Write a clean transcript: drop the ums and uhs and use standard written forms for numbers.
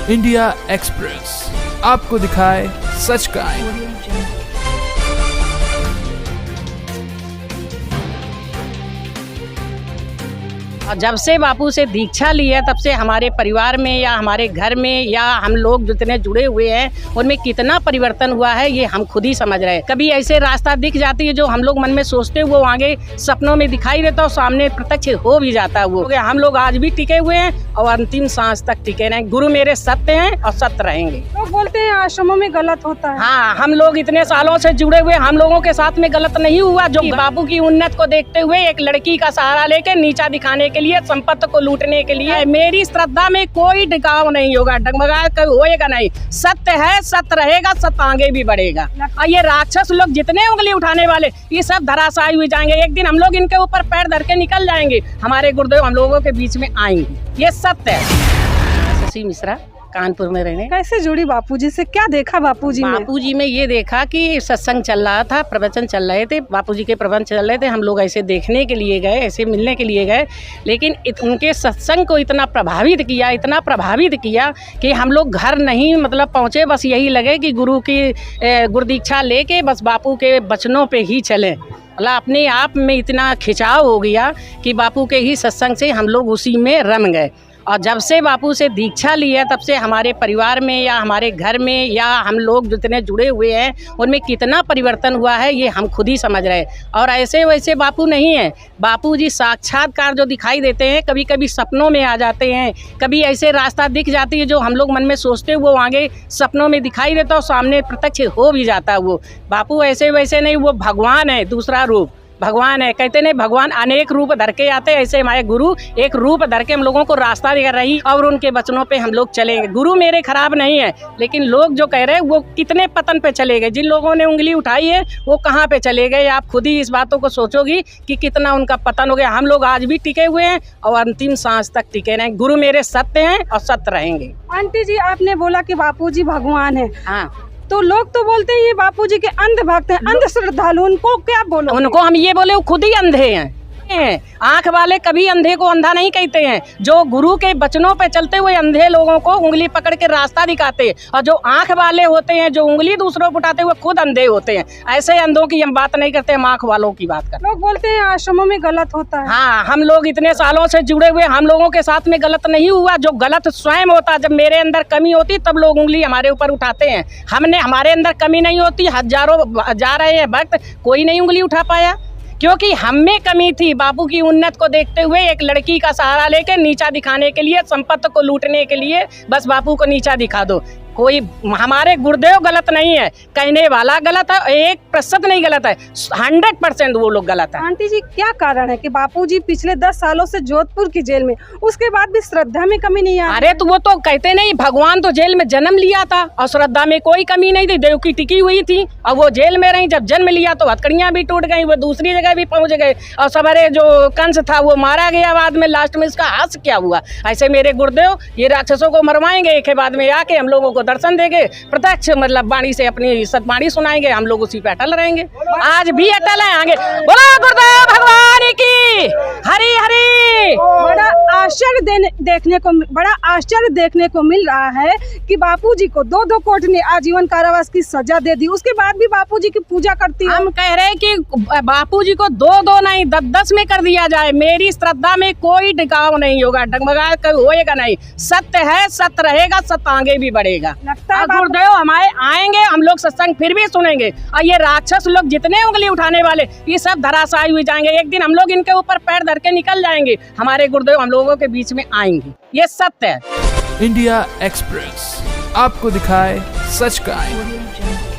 India express आपको दिखाए सच का आईना। जब से बापू से दीक्षा ली है तब से हमारे परिवार में या हमारे घर में या हम लोग जितने जुड़े हुए हैं उनमें कितना परिवर्तन हुआ है ये हम खुद ही समझ रहे हैं। कभी ऐसे रास्ता दिख जाती है जो हम लोग मन में सोचते हुए वो आगे सपनों में दिखाई देता है और सामने प्रत्यक्ष हो भी जाता है। वो हम लोग आज भी टिके हुए हैं और अंतिम सांस तक टिके रहें। गुरु मेरे सत्य हैं और सत्य रहेंगे। लोग बोलते हैं आश्रमों में गलत होता है। हाँ, हम लोग इतने सालों से जुड़े हुए, हम लोगों के साथ में गलत नहीं हुआ। जो बापू की उन्नत को देखते हुए एक लड़की का सहारा लेके नीचा दिखाने के लिए, संपत्ति को लूटने के लिए, मेरी श्रद्धा में कोई टिकाव नहीं होगा, डगमगा होएगा नहीं। सत्य है, सत्य रहेगा, सत्य आगे भी बढ़ेगा। और ये राक्षस लोग जितने उंगली उठाने वाले ये सब धराशायी हुए जाएंगे। एक दिन हम लोग इनके ऊपर पैर धर के निकल जाएंगे। हमारे गुरुदेव हम लोगों के बीच में आएंगे, ये सत्य है। शशि मिश्रा, कानपुर में रहने। कैसे जुड़ी बापूजी से, क्या देखा बापूजी में? बापूजी में ये देखा कि सत्संग चल रहा था, प्रवचन चल रहे थे, बापूजी के प्रवचन चल रहे थे। हम लोग ऐसे देखने के लिए गए, ऐसे मिलने के लिए गए, लेकिन उनके सत्संग को इतना प्रभावित किया कि हम लोग घर नहीं पहुँचे। बस यही लगे कि गुरु की गुरुदीक्षा लेके बस बापू के वचनों पे ही चलें। अपने आप में इतना खिंचाव हो गया कि बापू के ही सत्संग से हम लोग उसी में रम गए। और जब से बापू से दीक्षा ली है तब से हमारे परिवार में या हमारे घर में या हम लोग जितने जुड़े हुए हैं उनमें कितना परिवर्तन हुआ है ये हम खुद ही समझ रहे हैं। और ऐसे वैसे बापू नहीं है। बापू जी साक्षात्कार जो दिखाई देते हैं, कभी कभी सपनों में आ जाते हैं, कभी ऐसे रास्ता दिख जाती है जो हम लोग मन में सोचते हुए वो आगे सपनों में दिखाई देता है और सामने प्रत्यक्ष हो भी जाता है। वो बापू ऐसे वैसे नहीं, वो भगवान है, दूसरा रूप भगवान है। कहते नहीं भगवान अनेक रूप धर के आते, ऐसे हमारे गुरु एक रूप धर के हम लोगों को रास्ता दिखा रही और उनके वचनों पे हम लोग चलेंगे। गुरु मेरे खराब नहीं है, लेकिन लोग जो कह रहे हैं वो कितने पतन पे चले गए। जिन लोगों ने उंगली उठाई है वो कहाँ पे चले गए, आप खुद ही इस बातों को सोचोगी कि कितना उनका पतन हो गया। हम लोग आज भी टिके हुए हैं और अंतिम सांस तक टिके रहें। गुरु मेरे सत्य हैं और सत्य रहेंगे। आंटी जी, आपने बोला कि बापूजी भगवान है, हाँ, तो लोग तो बोलते हैं ये बापूजी के अंध भक्त हैं, अंध श्रद्धालु। उनको क्या बोलो? उनको हम ये बोले वो खुद ही अंधे हैं। आंख वाले कभी अंधे को अंधा नहीं कहते हैं। जो गुरु के वचनों पे चलते हुए अंधे लोगों को उंगली पकड़ के रास्ता दिखाते हैं, और जो आंख वाले होते हैं जो उंगली दूसरों को उठाते हुए खुद अंधे होते हैं। ऐसे अंधों की हम बात नहीं करते, हम आंख वालों की बात करते हैं। लोग बोलते हैं आश्रमों में गलत होता है। हाँ, हम लोग इतने सालों से जुड़े हुए, हम लोगों के साथ में गलत नहीं हुआ। जो गलत स्वयं होता, जब मेरे अंदर कमी होती तब लोग उंगली हमारे ऊपर उठाते हैं। हमारे अंदर कमी नहीं होती, हजारों जा रहे हैं भक्त, कोई नहीं उंगली उठा पाया क्योंकि हम में कमी थी। बापू की उन्नत को देखते हुए एक लड़की का सहारा लेके नीचा दिखाने के लिए, संपत्ति को लूटने के लिए, बस बापू को नीचा दिखा दो। कोई हमारे गुरुदेव गलत नहीं है, कहने वाला गलत है, 1% नहीं गलत है, 100% वो लोग गलत है। आंटी जी, क्या कारण है कि बापूजी पिछले 10 सालों से जोधपुर की जेल में, उसके बाद भी श्रद्धा में कमी नहीं आई? अरे तो वो तो कहते नहीं, भगवान तो जेल में जन्म लिया था और श्रद्धा में कोई कमी नहीं थी। देव की टिकी हुई थी और वो जेल में रही। जब जन्म लिया तो हथकड़ियां भी टूट गई, वो दूसरी जगह भी पहुंच गए और सवेरे जो कंस था वो मारा गया बाद में। लास्ट में इसका हस क्या हुआ? ऐसे मेरे गुरुदेव ये राक्षसों को मरवाएंगे, एक के बाद में आके हम लोगों को दर्शन देंगे, प्रत्यक्ष वाणी से अपनी सतवाणी सुनाएंगे। हम लोग उसी पे अटल रहेंगे, आज भी अटल है आगे। बोला गुरुदेव भगवान की हरी हरी। बड़ा आश्चर्य देखने को मिल रहा है कि बापूजी को 2 कोर्ट ने आजीवन कारावास की सजा दे दी, उसके बाद भी बापूजी की पूजा करती है। हम कह रहे हैं कि बापूजी को 2 नहीं 10 में कर दिया जाए। मेरी श्रद्धा में कोई टिकाव नहीं होगा, डगमगा होएगा नहीं। सत्य है, सत्य रहेगा, सत्य आगे भी बढ़ेगा। गुरुदेव हमारे आएंगे, हम लोग सत्संग फिर भी सुनेंगे। और ये राक्षस लोग जितने उंगली उठाने वाले ये सब धराशायी हुए जाएंगे। एक दिन हम लोग इनके ऊपर पैर धर के निकल जाएंगे। हमारे गुरुदेव हम लोगों के बीच में आएंगे, ये सत्य है। इंडिया एक्सप्रेस आपको दिखाए सच का आईना।